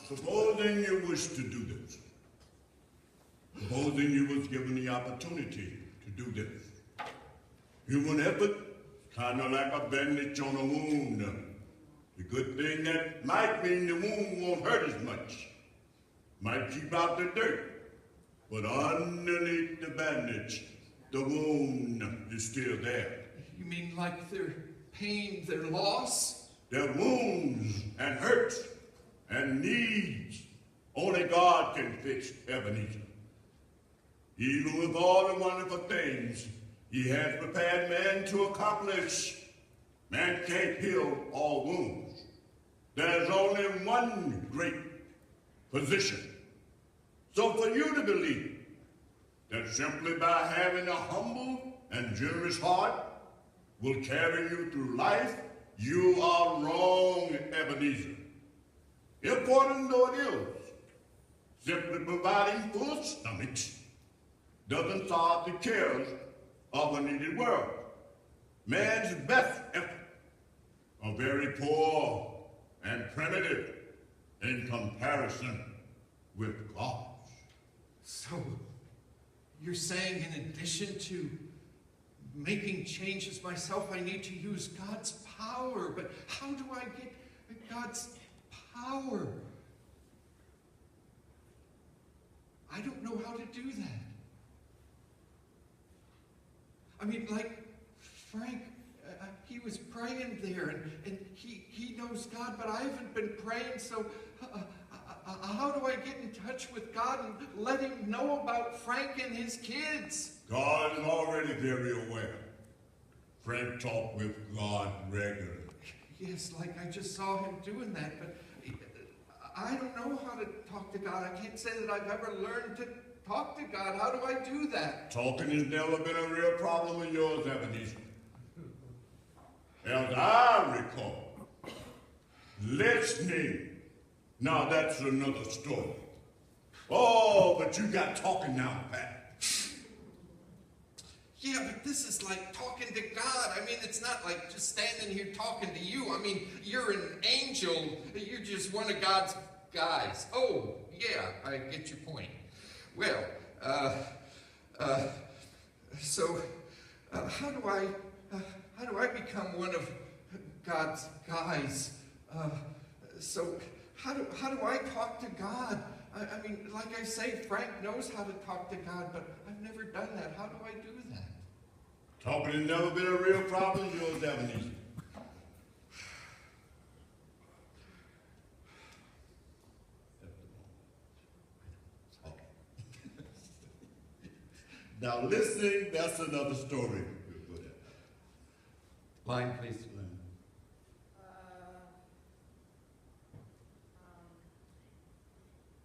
Supposing you wish to do this. Supposing you was given the opportunity to do this. Human effort, kind of like a bandage on a wound. The good thing that might mean the wound won't hurt as much. Might keep out the dirt. But underneath the bandage, the wound is still there. You mean like their pain, their loss? Their wounds and hurts and needs only God can fix, Ebenezer. Even with all the wonderful things he has prepared man to accomplish, man can't heal all wounds. There's only one great physician. So for you to believe that simply by having a humble and generous heart will carry you through life, you are wrong, Ebenezer. Important though it is, simply providing full stomachs doesn't solve the cares of a needed world. Man's best efforts are very poor and primitive in comparison with God's. So, you're saying in addition to making changes myself, I need to use God's power. But how do I get God's power? I don't know how to do that. I mean, like Frank, he was praying there, and he knows God, but I haven't been praying, so how do I get in touch with God and let him know about Frank and his kids? God is already very aware. Frank talked with God regularly. Yes, like I just saw him doing that, but I don't know how to talk to God. I can't say that I've ever learned to talk to God. How do I do that? Talking has never been a real problem of yours, Ebenezer. As I recall, listening, now that's another story. Oh, but you got talking now, Pat. Yeah, but this is like talking to God. I mean, it's not like just standing here talking to you. I mean, you're an angel. You're just one of God's guys. Oh, yeah, I get your point. Well, so how do I become one of God's guys? So how do I talk to God? I mean, like I say, Frank knows how to talk to God, but I've never done that. How do I do that? Talking has never been a real problem of yours, Ebenezer. Now listening, that's another story. Line, please.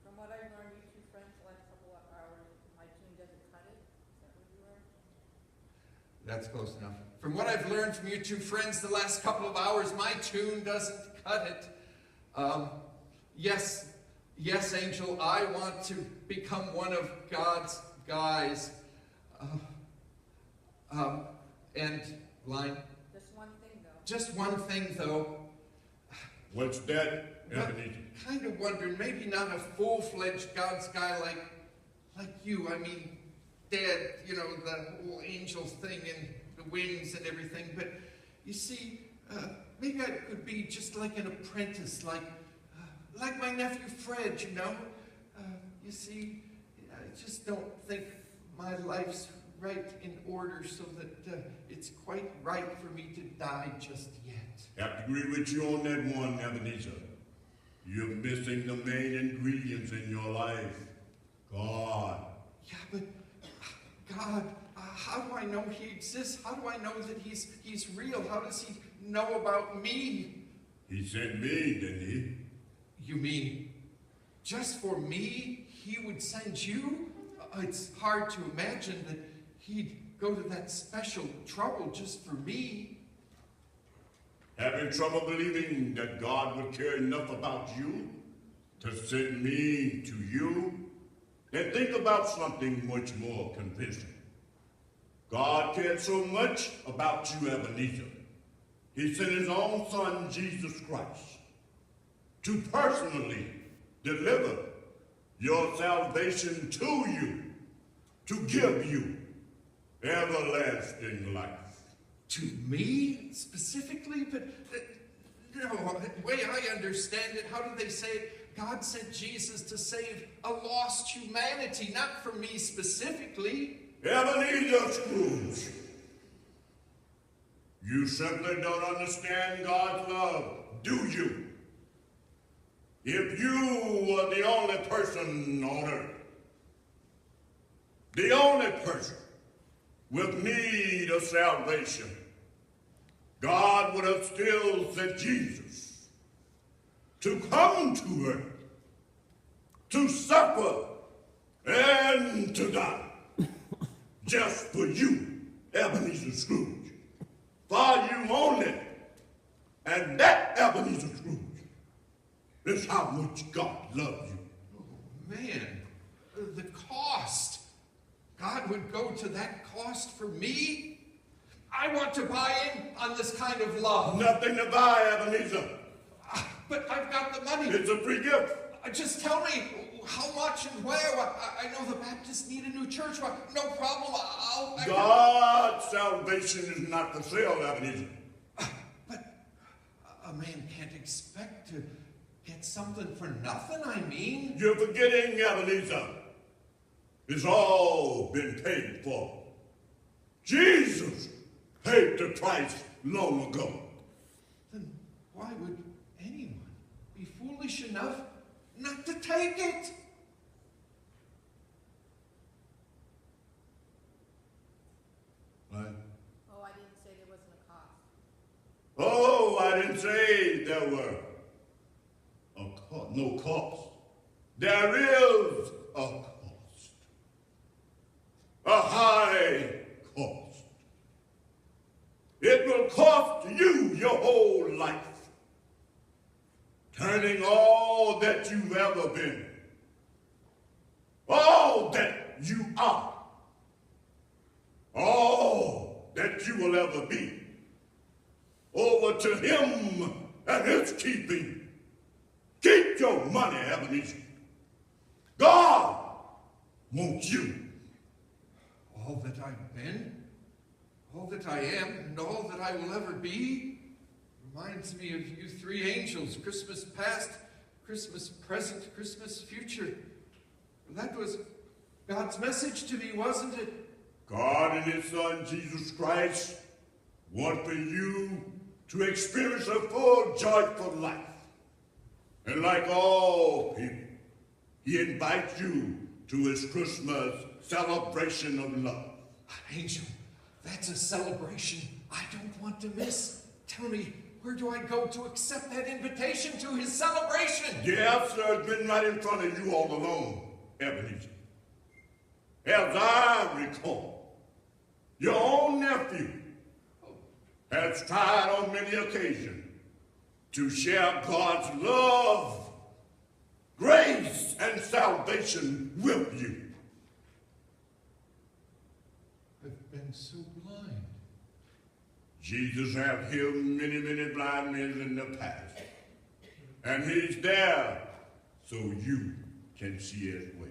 From what I've learned, you two friends the last couple of hours, my tune doesn't cut it. Is that what you learned? That's close enough. From what I've learned from you two friends the last couple of hours, my tune doesn't cut it. Yes, Angel, I want to become one of God's guys. And line. Just one thing, though. Just one thing, though. What's that, Ebenezer? Kind of wondering, maybe not a full-fledged God's guy like you. I mean, Dad, you know, the whole angel thing and the wings and everything. But you see, maybe I could be just like an apprentice, like my nephew Fred, you know. You see, I just don't think my life's right in order so that it's quite right for me to die just yet. I have to agree with you on that one, Ebenezer. You're missing the main ingredients in your life. God. Yeah, but God, how do I know he exists? How do I know that he's real? How does he know about me? He sent me, didn't he? You mean just for me he would send you? It's hard to imagine that he'd go to that special trouble just for me. Having trouble believing that God would care enough about you to send me to you? Then think about something much more convincing. God cared so much about you, Ebenezer. He sent his own son, Jesus Christ, to personally deliver your salvation to you, to give you everlasting life. To me specifically? But no, the way I understand it, how do they say it? God sent Jesus to save a lost humanity, not for me specifically. Ebenezer Scrooge, you simply don't understand God's love, do you? If you were the only person on earth, the only person with need of salvation, God would have still sent Jesus to come to earth, to suffer and to die, just for you, Ebenezer Scrooge, for you only. And that, Ebenezer Scrooge, is how much God loves you. Oh, man, the cost. God would go to that cost for me? I want to buy in on this kind of love. Nothing to buy, Ebenezer. But I've got the money. It's a free gift. Just tell me how much and where. I know the Baptists need a new church. No problem. God's salvation is not for sale, Ebenezer. But a man can't expect to get something for nothing, I mean. You're forgetting, Ebenezer. It's all been paid for. Jesus paid the price long ago. Then why would anyone be foolish enough not to take it? Right? Oh, I didn't say there wasn't a cost. Oh, I didn't say there were no cost. There is a cost. A high cost. It will cost you your whole life. Turning all that you've ever been, all that you are, all that you will ever be, over to him and his keeping. Keep your money, Ebenezer. God wants you. All that I've been, all that I am, and all that I will ever be reminds me of you three angels, Christmas past, Christmas present, Christmas future. That was God's message to me, wasn't it? God and his son, Jesus Christ, want for you to experience a full, joyful life. And like all people, he invites you to his Christmas celebration of love. Angel, that's a celebration I don't want to miss. Tell me, where do I go to accept that invitation to his celebration? The answer has been right in front of you all along, Ebenezer. As I recall, your own nephew has tried on many occasions to share God's love, grace, and salvation with you. I've been so blind. Jesus has healed many, many blind men in the past. And he's there so you can see as well.